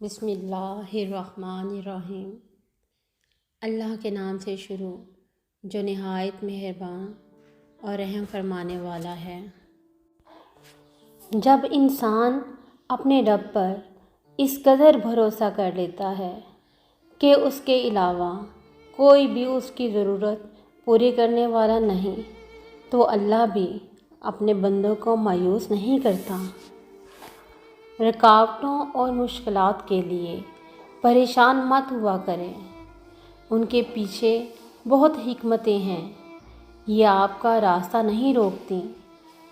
بسم اللہ الرحمن الرحیم۔ اللہ کے نام سے شروع جو نہایت مہربان اور رحم فرمانے والا ہے۔ جب انسان اپنے رب پر اس قدر بھروسہ کر لیتا ہے کہ اس کے علاوہ کوئی بھی اس کی ضرورت پوری کرنے والا نہیں، تو اللہ بھی اپنے بندوں کو مایوس نہیں کرتا۔ رکاوٹوں اور مشکلات کے لیے پریشان مت ہوا کریں، ان کے پیچھے بہت حکمتیں ہیں۔ یہ آپ کا راستہ نہیں روکتی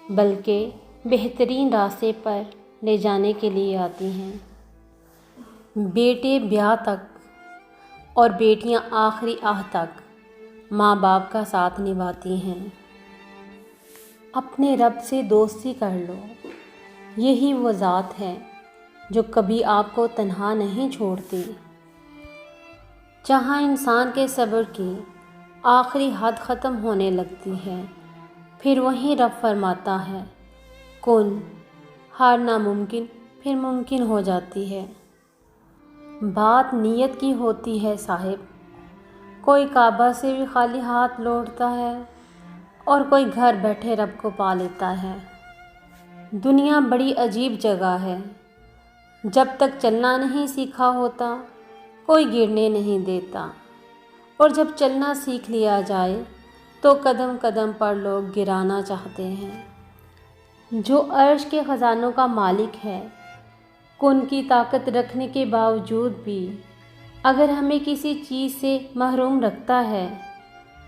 بلکہ بہترین راستے پر لے جانے کے لیے آتی ہیں۔ بیٹے بیاہ تک اور بیٹیاں آخری آہ تک ماں باپ کا ساتھ نبھاتی ہیں۔ اپنے رب سے دوستی کر لو، یہی وہ ذات ہے جو کبھی آپ کو تنہا نہیں چھوڑتی۔ جہاں انسان کے صبر کی آخری حد ختم ہونے لگتی ہے، پھر وہیں رب فرماتا ہے کن، ہر ناممکن پھر ممکن ہو جاتی ہے۔ بات نیت کی ہوتی ہے صاحب، کوئی کعبہ سے بھی خالی ہاتھ لوٹتا ہے اور کوئی گھر بیٹھے رب کو پا لیتا ہے۔ دنیا بڑی عجیب جگہ ہے، جب تک چلنا نہیں سیکھا ہوتا کوئی گرنے نہیں دیتا، اور جب چلنا سیکھ لیا جائے تو قدم قدم پر لوگ گرانا چاہتے ہیں۔ جو عرش کے خزانوں کا مالک ہے، کن کی طاقت رکھنے کے باوجود بھی اگر ہمیں کسی چیز سے محروم رکھتا ہے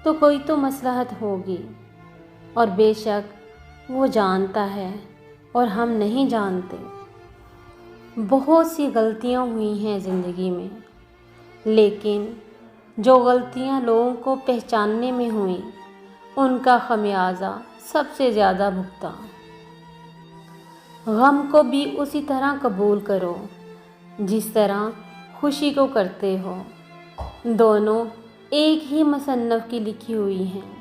تو کوئی تو مصلحت ہوگی، اور بے شک وہ جانتا ہے اور ہم نہیں جانتے۔ بہت سی غلطیاں ہوئی ہیں زندگی میں، لیکن جو غلطیاں لوگوں کو پہچاننے میں ہوئیں ان کا خمیازہ سب سے زیادہ بھگتا۔ غم کو بھی اسی طرح قبول کرو جس طرح خوشی کو کرتے ہو، دونوں ایک ہی مصنف کی لکھی ہوئی ہیں۔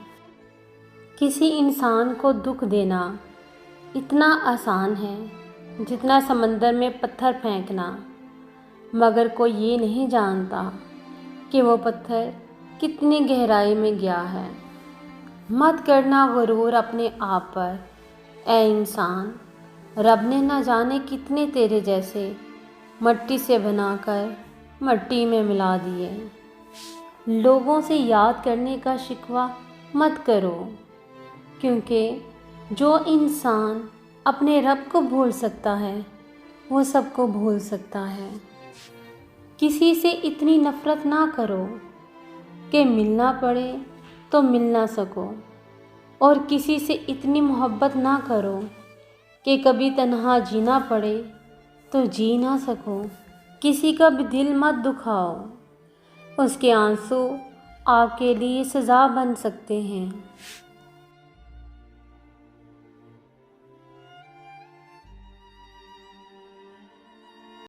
کسی انسان کو دکھ دینا اتنا آسان ہے جتنا سمندر میں پتھر پھینکنا، مگر کوئی یہ نہیں جانتا کہ وہ پتھر کتنی گہرائی میں گیا ہے۔ مت کرنا غرور اپنے آپ پر اے انسان، رب نے نہ جانے کتنے تیرے جیسے مٹی سے بنا کر مٹی میں ملا دیے۔ لوگوں سے یاد کرنے کا شکوہ مت کرو، کیونکہ جو انسان اپنے رب کو بھول سکتا ہے وہ سب کو بھول سکتا ہے۔ کسی سے اتنی نفرت نہ کرو کہ ملنا پڑے تو مل نہ سکو، اور کسی سے اتنی محبت نہ کرو کہ کبھی تنہا جینا پڑے تو جی نہ سکو۔ کسی کا بھی دل مت دکھاؤ، اس کے آنسو آپ کے لیے سزا بن سکتے ہیں۔